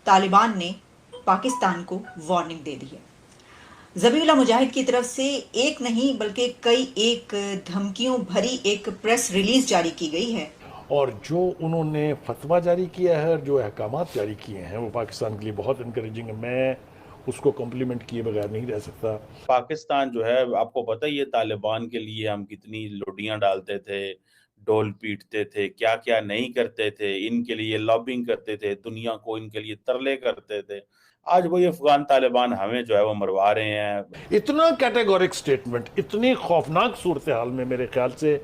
तालिबान ने पाकिस्तान को वार्निंग दे दी है। ज़बीहुल्लाह मुजाहिद की तरफ से एक नहीं बल्कि कई एक धमकियों भरी एक प्रेस रिलीज जारी की गई है। और जो उन्होंने फतवा जारी किया है और जो अहकामात जारी किए हैं वो पाकिस्तान के लिए बहुत इनकरेजिंग है। मैं उसको कम्प्लीमेंट किए बगैर नहीं रह सकता। पाकिस्तान जो है, आपको पता ही है तालिबान के लिए हम कितनी लोडियां डालते थे, ढोल पीटते थे, क्या-क्या नहीं करते थे, इनके लिए लॉबिंग करते थे, दुनिया को इनके लिए तरले करते थे। आज वही अफ़गान तालिबान हमें जो है वो मरवा रहे हैं। इतना कैटेगोरिक स्टेटमेंट, इतनी खौफनाक सूरत हाल में मेरे ख्याल से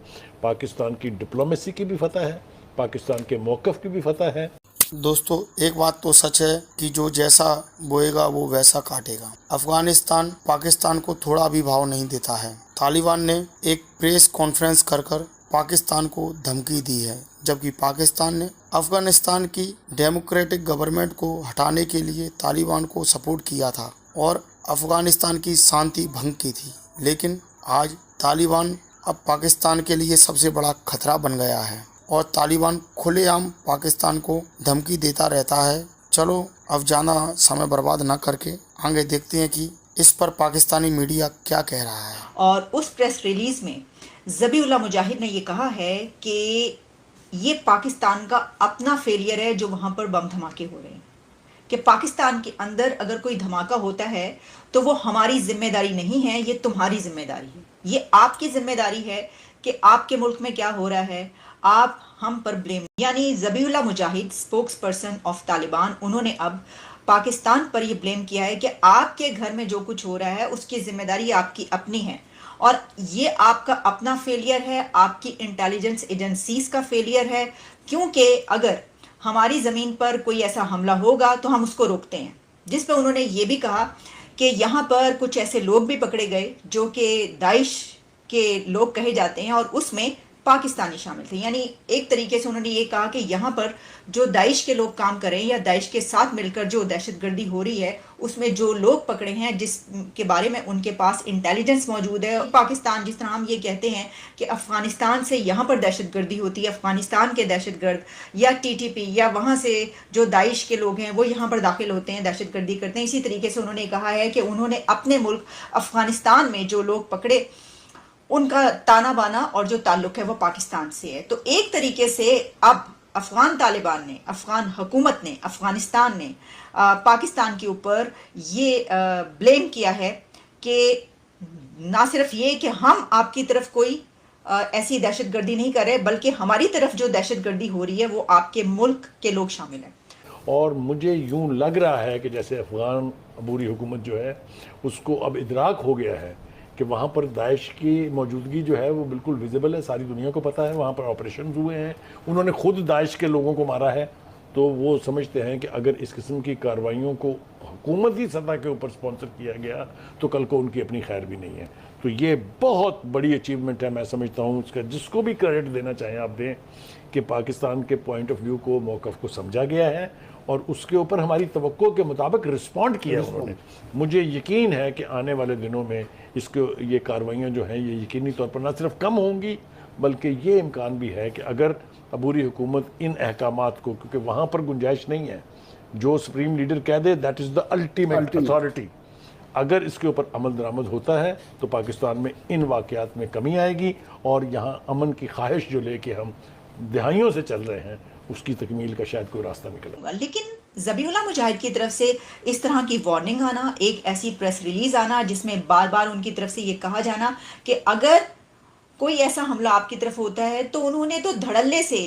पाकिस्तान की डिप्लोमेसी की भी फतह है, पाकिस्तान के मौक़िफ़ की भी फतह है। दोस्तों, एक बात तो सच है कि जो जैसा बोएगा वो वैसा काटेगा। अफगानिस्तान पाकिस्तान को थोड़ा भी भाव नहीं देता है। तालिबान ने एक प्रेस कॉन्फ्रेंस कर पाकिस्तान को धमकी दी है, जबकि पाकिस्तान ने अफगानिस्तान की डेमोक्रेटिक गवर्नमेंट को हटाने के लिए तालिबान को सपोर्ट किया था और अफगानिस्तान की शांति भंग की थी। लेकिन आज तालिबान अब पाकिस्तान के लिए सबसे बड़ा खतरा बन गया है और तालिबान खुलेआम पाकिस्तान को धमकी देता रहता है। चलो अब ज़्यादा समय बर्बाद न करके आगे देखते हैं कि इस पर पाकिस्तानी मीडिया क्या कह रहा है। और उस प्रेस रिलीज में ज़बीहुल्लाह मुजाहिद ने ये कहा है कि ये पाकिस्तान का अपना फेलियर है जो वहाँ पर बम धमाके हो रहे हैं, कि पाकिस्तान के अंदर अगर कोई धमाका होता है तो वो हमारी जिम्मेदारी नहीं है, ये तुम्हारी जिम्मेदारी है, ये आपकी जिम्मेदारी है कि आपके मुल्क में क्या हो रहा है, आप हम पर ब्लेम। यानी ज़बीहुल्लाह मुजाहिद, स्पोक्स पर्सन ऑफ तालिबान, उन्होंने अब पाकिस्तान पर यह ब्लेम किया है कि आपके घर में जो कुछ हो रहा है उसकी जिम्मेदारी आपकी अपनी है और ये आपका अपना फेलियर है, आपकी इंटेलिजेंस एजेंसीज का फेलियर है, क्योंकि अगर हमारी ज़मीन पर कोई ऐसा हमला होगा तो हम उसको रोकते हैं। जिस पर उन्होंने ये भी कहा कि यहाँ पर कुछ ऐसे लोग भी पकड़े गए जो कि दाइश के लोग कहे जाते हैं और उसमें पाकिस्तानी शामिल थे। यानी एक तरीके से उन्होंने ये कहा कि यहाँ पर जो दाइश के लोग काम कर रहे हैं या दाइश के साथ मिलकर जो दहशतगर्दी हो रही है उसमें जो लोग पकड़े हैं जिसके बारे में उनके पास इंटेलिजेंस मौजूद है। पाकिस्तान, जिस तरह हम ये कहते हैं कि अफगानिस्तान से यहाँ पर दहशतगर्दी होती है, अफगानिस्तान के दहशतगर्द या टीटीपी या वहाँ से जो दाइश के लोग हैं वो यहाँ पर दाखिल होते हैं, दहशतगर्दी करते हैं। इसी तरीके से उन्होंने कहा है कि उन्होंने अपने मुल्क अफगानिस्तान में जो लोग पकड़े उनका ताना बाना और जो ताल्लुक है वो पाकिस्तान से है। तो एक तरीके से अब अफगान तालिबान ने, अफगान हुकूमत ने, अफगानिस्तान ने पाकिस्तान के ऊपर ये ब्लेम किया है कि ना सिर्फ ये कि हम आपकी तरफ कोई ऐसी दहशतगर्दी नहीं कर रहे, बल्कि हमारी तरफ जो दहशतगर्दी हो रही है वो आपके मुल्क के लोग शामिल हैं। और मुझे यूं लग रहा है कि जैसे अफगान अबूरी हुकूमत जो है उसको अब इदराक हो गया है कि वहाँ पर दाइश की मौजूदगी जो है वो बिल्कुल विजिबल है, सारी दुनिया को पता है, वहाँ पर ऑपरेशन हुए हैं, उन्होंने खुद दाइश के लोगों को मारा है। तो वो समझते हैं कि अगर इस किस्म की कार्रवाइयों को हुकूमती सतह के ऊपर स्पॉन्सर किया गया तो कल को उनकी अपनी खैर भी नहीं है। तो ये बहुत बड़ी अचीवमेंट है, मैं समझता हूँ उसका जिसको भी क्रेडिट देना चाहें आप दें कि पाकिस्तान के पॉइंट ऑफ व्यू को, मौक़िफ़ को समझा गया है और उसके ऊपर हमारी तवक्को के मुताबिक रिस्पॉन्ड किया उन्होंने। मुझे यकीन है कि आने वाले दिनों में इसको ये कार्रवाइयाँ जो हैं ये यकीनी तौर पर न सिर्फ कम होंगी बल्कि ये इम्कान भी है कि अगर अबूरी हुकूमत इन अहकामात को, क्योंकि वहाँ पर गुंजाइश नहीं है, जो सुप्रीम लीडर कह दे that is the ultimate authority, अगर इसके ऊपर अमल दरामद होता है तो पाकिस्तान में इन वाक़यात में कमी आएगी और यहाँ अमन की ख्वाहिश जो लेके हम दहाइयों से चल रहे हैं उसकी तकमील का शायद कोई रास्ता निकलेगा। लेकिन ज़बीहुल्लाह मुजाहिद की तरफ से इस तरह की वार्निंग आना, एक ऐसी प्रेस रिलीज आना जिसमें बार बार उनकी तरफ से ये कहा जाना कि अगर कोई ऐसा हमला आपकी तरफ होता है तो उन्होंने तो धड़ल्ले से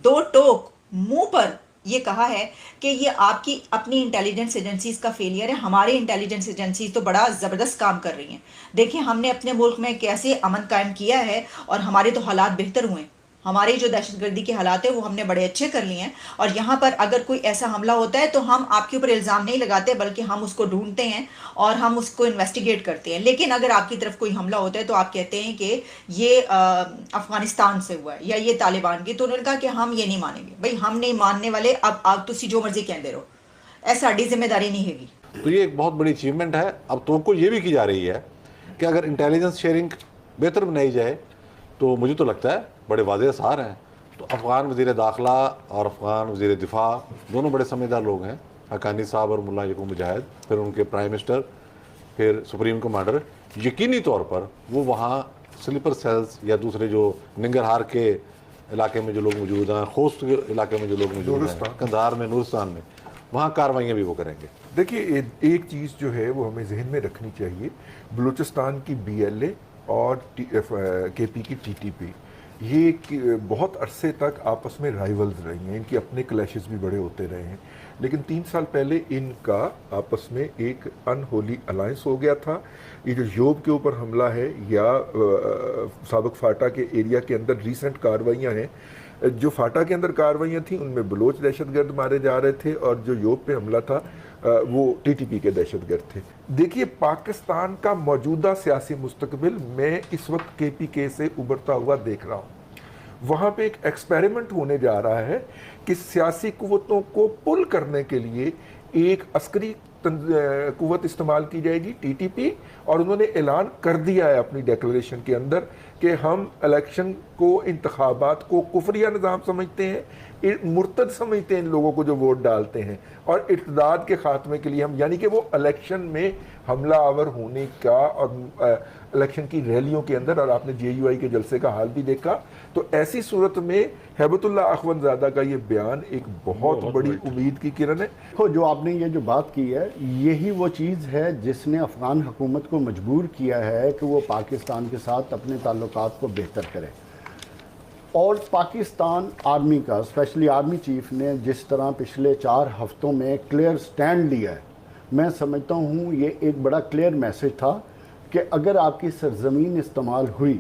दो टोक मुंह पर ये कहा है कि ये आपकी अपनी इंटेलिजेंस एजेंसीज का फेलियर है, हमारे इंटेलिजेंस एजेंसीज तो बड़ा ज़बरदस्त काम कर रही हैं। देखिए हमने अपने मुल्क में कैसे अमन कायम किया है और हमारे तो हालात बेहतर हुए हैं, हमारे जो दहशतगर्दी के हालात है वो हमने बड़े अच्छे कर लिए हैं। और यहाँ पर अगर कोई ऐसा हमला होता है तो हम आपके ऊपर इल्ज़ाम नहीं लगाते बल्कि हम उसको ढूंढते हैं और हम उसको इन्वेस्टिगेट करते हैं। लेकिन अगर आपकी तरफ कोई हमला होता है तो आप कहते हैं कि ये अफगानिस्तान से हुआ है या ये तालिबान की। तो उन्होंने कहा कि हम ये नहीं मानेंगे। भाई हम नहीं मानने वाले, अब तुसी जो मर्जी कहते रहो, ऐसा साड़ी जिम्मेदारी नहीं हैगी। तो ये एक बहुत बड़ी अचीवमेंट है। अब तो ये भी की जा रही है कि अगर इंटेलिजेंस शेयरिंग बेहतर बनाई जाए तो मुझे तो लगता है बड़े वाज़ेह आसार हैं। तो अफ़गान वज़ीर दाखिला और अफ़गान वज़ीर दिफा दोनों बड़े समझदार लोग हैं, हक्कानी साहब और मुल्ला यकूब मुजाहिद, फिर उनके प्राइम मिनिस्टर, फिर सुप्रीम कमांडर, यकीनी तौर पर वो वहाँ स्लीपर सेल्स या दूसरे जो निंगरहार के इलाके में जो लोग मौजूद हैं, खोस्त के इलाके में जो लोग मौजूद हैं, कंधार में, नूरस्तान में, वहाँ कार्रवाइयाँ भी वो करेंगे। देखिए, एक चीज़ जो है वो हमें जहन में रखनी चाहिए, बलूचिस्तान की BLA और KP की TTP, ये बहुत अरसे तक आपस में राइवल्स रही हैं, इनके अपने क्लैशेस भी बड़े होते रहे हैं, लेकिन 3 साल पहले इनका आपस में एक अनहोली अलायंस हो गया था। ये जो योब के ऊपर हमला है या साबिक फाटा के एरिया के अंदर रिसेंट कार्रवाइयाँ हैं, जो फाटा के अंदर कार्रवाइयाँ थी उनमें बलोच दहशतगर्द मारे जा रहे थे और जो योब पे हमला था वो TTP के दहशतगर्द थे। देखिए, पाकिस्तान का मौजूदा सियासी मुस्तकबिल मैं इस वक्त KPK से उभरता हुआ देख रहा हूँ। वहाँ पे एक एक्सपेरिमेंट होने जा रहा है कि सियासी कुव्वतों को पुल करने के लिए एक अस्करी कुव्वत इस्तेमाल की जाएगी, TTP, और उन्होंने ऐलान कर दिया है अपनी डिक्लेरेशन के अंदर कि हम इलेक्शन को, इंतखाबात को कुफरिया निज़ाम समझते हैं, मुर्तद समझते हैं इन लोगों को जो वोट डालते हैं, और इक़्तिदार के ख़ात्मे के लिए हम, यानी कि वो इलेक्शन में हमला आवर होने का और इलेक्शन की रैलियों के अंदर, और आपने JUI के जलसे का हाल भी देखा, तो ऐसी सूरत में हैबतुल्लाह अखवंदज़ादा का ये बयान एक बहुत बड़ी उम्मीद की किरण है। देखो, जो आपने ये जो बात की है, यही वो चीज़ है जिसने अफ़गान हुकूमत को मजबूर किया है कि वो पाकिस्तान के साथ अपने ताल्लुकात को बेहतर करे। और पाकिस्तान आर्मी का, स्पेशली आर्मी चीफ ने जिस तरह पिछले 4 हफ्तों में क्लियर स्टैंड लिया है, मैं समझता हूँ ये एक बड़ा क्लियर मैसेज था कि अगर आपकी सरजमीन इस्तेमाल हुई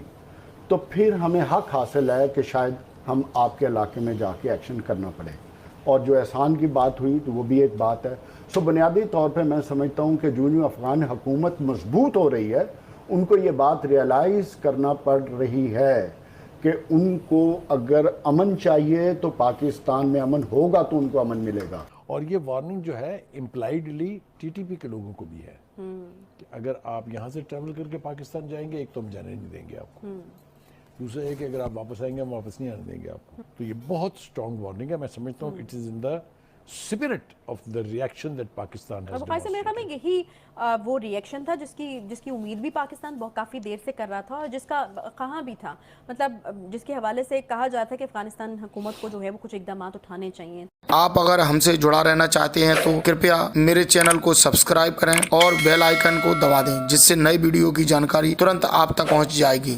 तो फिर हमें हक हासिल है कि शायद हम आपके इलाके में जाके एक्शन करना पड़े। और जो एहसान की बात हुई तो वो भी एक बात है। सो बुनियादी तौर पे मैं समझता हूँ कि जो अफ़गान हुकूमत मजबूत हो रही है, उनको ये बात रियलाइज़ करना पड़ रही है कि उनको अगर अमन चाहिए तो पाकिस्तान में अमन होगा तो उनको अमन मिलेगा। और ये वार्निंग जो है इम्प्लाइडली TTP के लोगों को भी है कि अगर आप यहाँ से ट्रैवल करके पाकिस्तान जाएंगे, एक तो हम जाने नहीं देंगे आपको, दूसरा है कि अगर आप वापस आएंगे हम वापस नहीं आने देंगे आपको। तो ये बहुत स्ट्रॉन्ग वार्निंग है। मैं समझता हूँ it is in the spirit of the reaction that Pakistan has मेरे ख्याल में यही वो रिएक्शन था जिसकी उम्मीद भी पाकिस्तान बहुत काफ़ी देर से कर रहा था, और जिसका कहाँ भी था, मतलब जिसके हवाले से कहा जाता है कि अफगानिस्तान हुकूमत को जो है वो कुछ इकदाम उठाने चाहिए। आप अगर हमसे जुड़ा रहना चाहते हैं तो कृपया मेरे चैनल को सब्सक्राइब करें और बेल आइकन को दबा दें, जिससे नई वीडियो की जानकारी तुरंत आप तक पहुंच जाएगी।